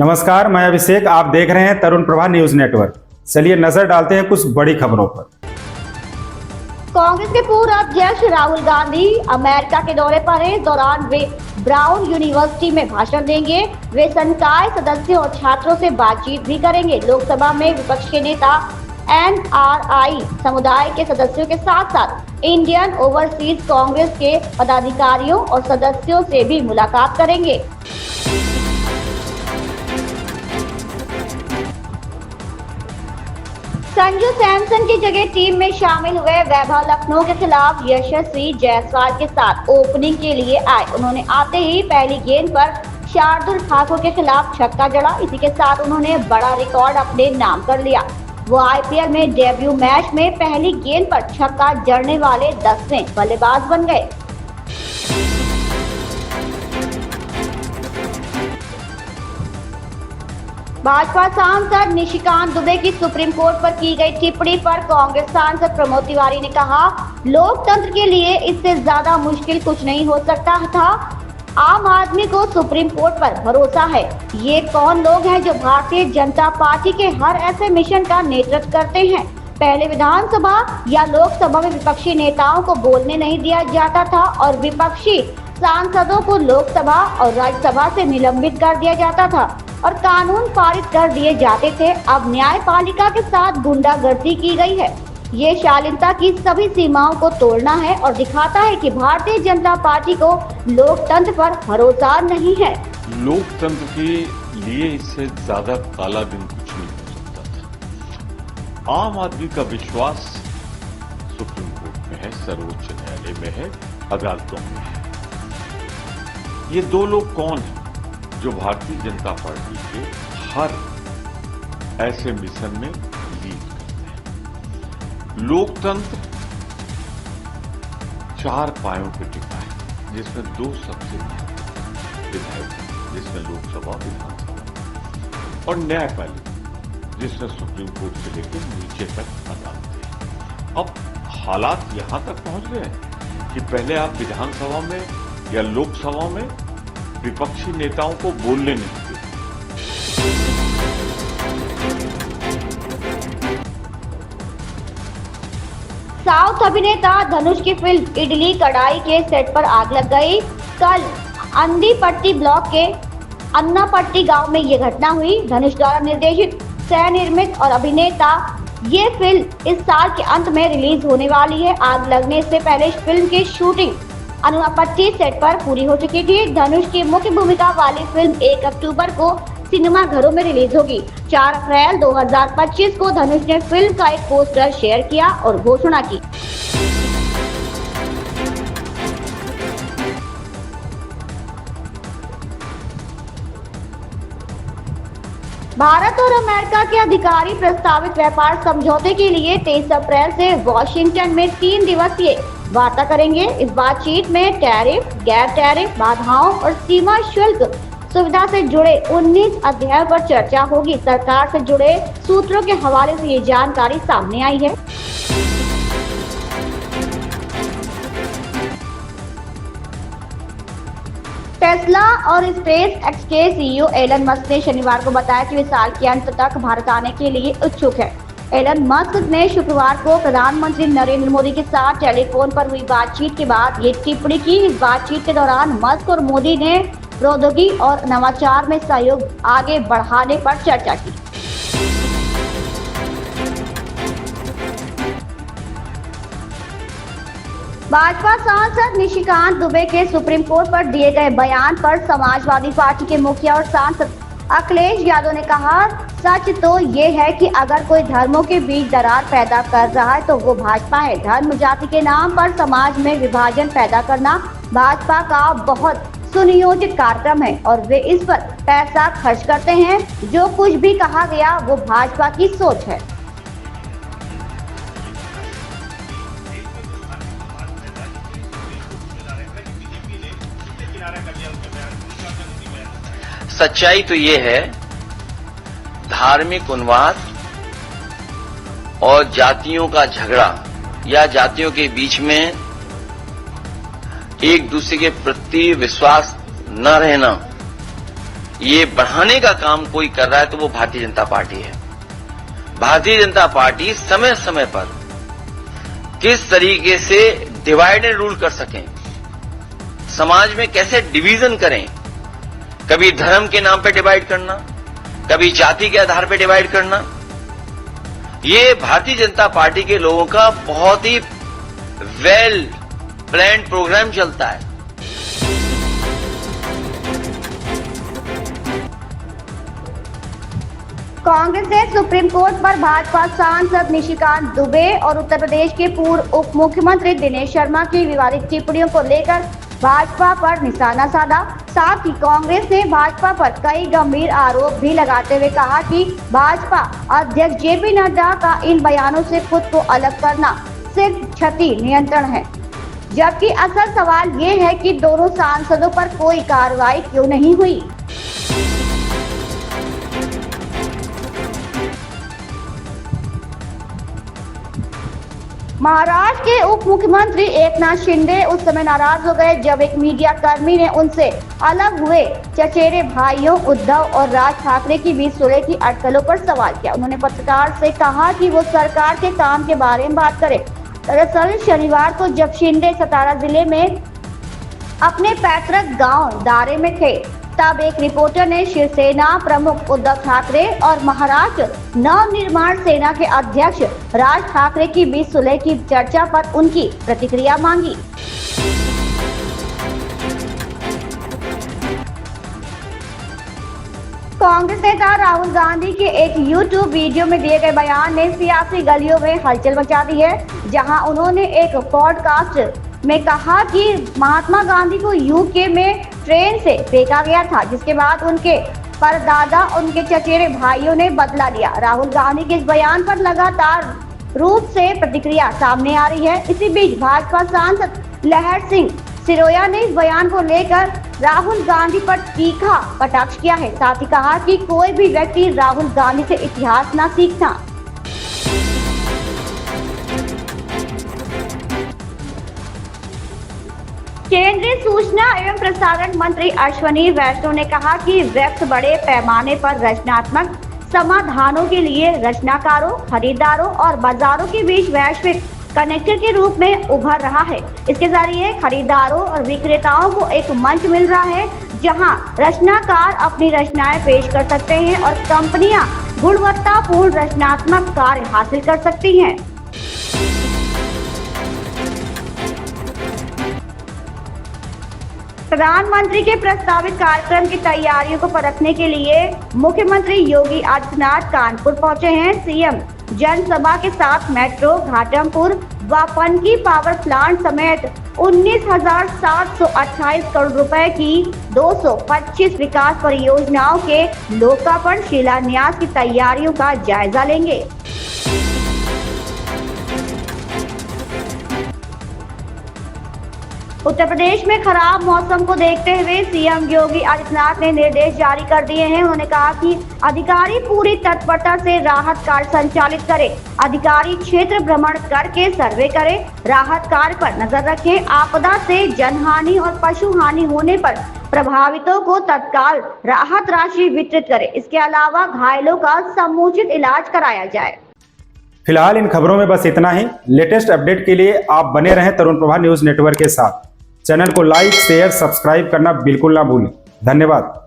नमस्कार, मैं अभिषेक। आप देख रहे हैं तरुण प्रभा न्यूज नेटवर्क। चलिए नजर डालते हैं कुछ बड़ी खबरों पर। कांग्रेस के पूर्व अध्यक्ष राहुल गांधी अमेरिका के दौरे पर हैं। इस दौरान वे ब्राउन यूनिवर्सिटी में भाषण देंगे। वे संकाय सदस्यों और छात्रों से बातचीत भी करेंगे। लोकसभा में विपक्ष के नेता एनआरआई समुदाय के सदस्यों के साथ साथ इंडियन ओवरसीज कांग्रेस के पदाधिकारियों और सदस्यों से भी मुलाकात करेंगे। संजू सैमसन की जगह टीम में शामिल हुए वैभव लखनऊ के खिलाफ यशस्वी जायसवाल के साथ ओपनिंग के लिए आए। उन्होंने आते ही पहली गेंद पर शार्दुल ठाकुर के खिलाफ छक्का जड़ा। इसी के साथ उन्होंने बड़ा रिकॉर्ड अपने नाम कर लिया। वो आईपीएल में डेब्यू मैच में पहली गेंद पर छक्का जड़ने वाले 10वें बल्लेबाज बन गए। भाजपा सांसद निशिकांत दुबे की सुप्रीम कोर्ट पर की गई टिप्पणी पर कांग्रेस सांसद प्रमोद तिवारी ने कहा, लोकतंत्र के लिए इससे ज्यादा मुश्किल कुछ नहीं हो सकता था। आम आदमी को सुप्रीम कोर्ट पर भरोसा है। ये कौन लोग हैं जो भारतीय जनता पार्टी के हर ऐसे मिशन का नेतृत्व करते हैं। पहले विधानसभा या लोकसभा में विपक्षी नेताओं को बोलने नहीं दिया जाता था और विपक्षी सांसदों को लोकसभा और राज्यसभा से निलंबित कर दिया जाता था और कानून पारित कर दिए जाते थे। अब न्यायपालिका के साथ गुंडागर्दी की गई है। ये शालीनता की सभी सीमाओं को तोड़ना है और दिखाता है कि भारतीय जनता पार्टी को लोकतंत्र पर भरोसा नहीं है। लोकतंत्र के लिए इससे ज्यादा काला दिन कुछ नहीं हो सकता था। आम आदमी का विश्वास सुप्रीम कोर्ट में है, सर्वोच्च न्यायालय में है, अदालतों में है। ये दो लोग कौन हैं जो भारतीय जनता पार्टी के हर ऐसे मिशन में लीड करते हैं। लोकतंत्र 4 पायों पर टिका है, जिसमें 2 सबसे विधायक, जिसमें लोकसभा, विधानसभा और न्यायपालिका, जिसमें सुप्रीम कोर्ट से लेकर नीचे तक अदालतें। अब हालात यहां तक पहुंच गए कि पहले आप विधानसभा में या लोकसभा में विपक्षी नेताओं को बोलने नहीं देते। साउथ अभिनेता धनुष की फिल्म इडली कढ़ाई के सेट पर आग लग गई। कल अंदीपट्टी ब्लॉक के अन्नापट्टी गांव में ये घटना हुई। धनुष द्वारा निर्देशित, सह निर्मित और अभिनेता ये फिल्म इस साल के अंत में रिलीज होने वाली है। आग लगने से पहले इस फिल्म की शूटिंग अन्नापट्टी सेट पर पूरी हो चुकी थी। धनुष की मुख्य भूमिका वाली फिल्म 1 अक्टूबर को सिनेमा घरों में रिलीज होगी। 4 अप्रैल 2025 को धनुष ने फिल्म का एक पोस्टर शेयर किया और घोषणा की। भारत और अमेरिका के अधिकारी प्रस्तावित व्यापार समझौते के लिए 23 अप्रैल से वॉशिंगटन में 3 दिवसीय वार्ता करेंगे। इस बातचीत में टैरिफ, गैर टैरिफ बाधाओं और सीमा शुल्क सुविधा से जुड़े 19 अध्यायों पर चर्चा होगी। सरकार से जुड़े सूत्रों के हवाले से ये जानकारी सामने आई है। टेस्ला और स्पेस एक्स के सीईओ एलन मस्क ने शनिवार को बताया कि वे साल के अंत तक भारत आने के लिए इच्छुक है। एलन मस्क ने शुक्रवार को प्रधानमंत्री नरेंद्र मोदी के साथ टेलीफोन पर हुई बातचीत के बाद ये टिप्पणी की। इस बातचीत के दौरान मस्क और मोदी ने प्रौद्योगिकी और नवाचार में सहयोग आगे बढ़ाने पर चर्चा की। भाजपा सांसद निशिकांत दुबे के सुप्रीम कोर्ट पर दिए गए बयान पर समाजवादी पार्टी के मुखिया और सांसद अखिलेश यादव ने कहा, सच तो ये है कि अगर कोई धर्मों के बीच दरार पैदा कर रहा है तो वो भाजपा है। धर्म जाति के नाम पर समाज में विभाजन पैदा करना भाजपा का बहुत सुनियोजित कार्यक्रम है और वे इस पर पैसा खर्च करते हैं। जो कुछ भी कहा गया वो भाजपा की सोच है। सच्चाई तो ये है, धार्मिक उन्माद और जातियों का झगड़ा या जातियों के बीच में एक दूसरे के प्रति विश्वास न रहना, ये बढ़ाने का काम कोई कर रहा है तो वो भारतीय जनता पार्टी है। भारतीय जनता पार्टी समय समय पर किस तरीके से डिवाइड एंड रूल कर सकें, समाज में कैसे डिवीजन करें, कभी धर्म के नाम पे डिवाइड करना, कभी जाति के आधार पे डिवाइड करना, ये भारतीय जनता पार्टी के लोगों का बहुत ही वेल प्लान्ड प्रोग्राम चलता है। कांग्रेस ने सुप्रीम कोर्ट पर भाजपा सांसद निशिकांत दुबे और उत्तर प्रदेश के पूर्व उप मुख्यमंत्री दिनेश शर्मा की विवादित टिप्पणियों को लेकर भाजपा पर निशाना साधा। साथ ही कांग्रेस ने भाजपा पर कई गंभीर आरोप भी लगाते हुए कहा कि भाजपा अध्यक्ष जेपी नड्डा का इन बयानों से खुद को अलग करना सिर्फ क्षति नियंत्रण है, जबकि असल सवाल ये है कि दोनों सांसदों पर कोई कार्रवाई क्यों नहीं हुई। महाराष्ट्र के उप मुख्यमंत्री एकनाथ शिंदे उस समय नाराज हो गए जब एक मीडिया कर्मी ने उनसे अलग हुए चचेरे भाइयों उद्धव और राज ठाकरे की बीच सुलह की अटकलों पर सवाल किया। उन्होंने पत्रकार से कहा कि वो सरकार के काम के बारे में बात करें। दरअसल शनिवार को जब शिंदे सतारा जिले में अपने पैतृक गांव दारे में थे, तब एक रिपोर्टर ने शिवसेना प्रमुख उद्धव ठाकरे और महाराष्ट्र नवनिर्माण सेना के अध्यक्ष राज ठाकरे की बीच सुलह की चर्चा पर उनकी प्रतिक्रिया मांगी। कांग्रेस नेता राहुल गांधी के एक YouTube वीडियो में दिए गए बयान ने सियासी गलियों में हलचल मचा दी है, जहां उन्होंने एक पॉडकास्ट में कहा कि महात्मा गांधी को यूके में ट्रेन से फेंका गया था, जिसके बाद उनके परदादा उनके चचेरे भाइयों ने बदला लिया। राहुल गांधी के इस बयान पर लगातार रूप से प्रतिक्रिया सामने आ रही है। इसी बीच भाजपा सांसद लहर सिंह सिरोया ने इस बयान को लेकर राहुल गांधी पर तीखा कटाक्ष किया है। साथ ही कहा कि कोई भी व्यक्ति राहुल गांधी से इतिहास न सीखता। केंद्रीय सूचना एवं प्रसारण मंत्री अश्विनी वैष्णव ने कहा कि वेब्स बड़े पैमाने पर रचनात्मक समाधानों के लिए रचनाकारों, खरीदारों और बाजारों के बीच वैश्विक कनेक्टर के रूप में उभर रहा है। इसके जरिए खरीदारों और विक्रेताओं को एक मंच मिल रहा है जहां रचनाकार अपनी रचनाएं पेश कर सकते हैं और कंपनियां गुणवत्तापूर्ण रचनात्मक कार्य हासिल कर सकती हैं। प्रधानमंत्री के प्रस्तावित कार्यक्रम की तैयारियों को परखने के लिए मुख्यमंत्री योगी आदित्यनाथ कानपुर पहुंचे हैं। सीएम जनसभा के साथ मेट्रो, घाटमपुर व पनकी पावर प्लांट समेत 19,728 करोड़ रुपए की 225 विकास परियोजनाओं के लोकार्पण शिलान्यास की तैयारियों का जायजा लेंगे। उत्तर प्रदेश में खराब मौसम को देखते हुए सीएम योगी आदित्यनाथ ने निर्देश जारी कर दिए हैं। उन्होंने कहा कि अधिकारी पूरी तत्परता से राहत कार्य संचालित करें। अधिकारी क्षेत्र भ्रमण करके सर्वे करें, राहत कार्य पर नजर रखें, आपदा से जनहानि और पशु हानि होने पर प्रभावितों को तत्काल राहत राशि वितरित करें। इसके अलावा घायलों का समुचित इलाज कराया जाए। फिलहाल इन खबरों में बस इतना ही। लेटेस्ट अपडेट के लिए आप बने रहें तरुण प्रभा न्यूज नेटवर्क के साथ। चैनल को लाइक, शेयर, सब्सक्राइब करना बिल्कुल ना भूलें। धन्यवाद।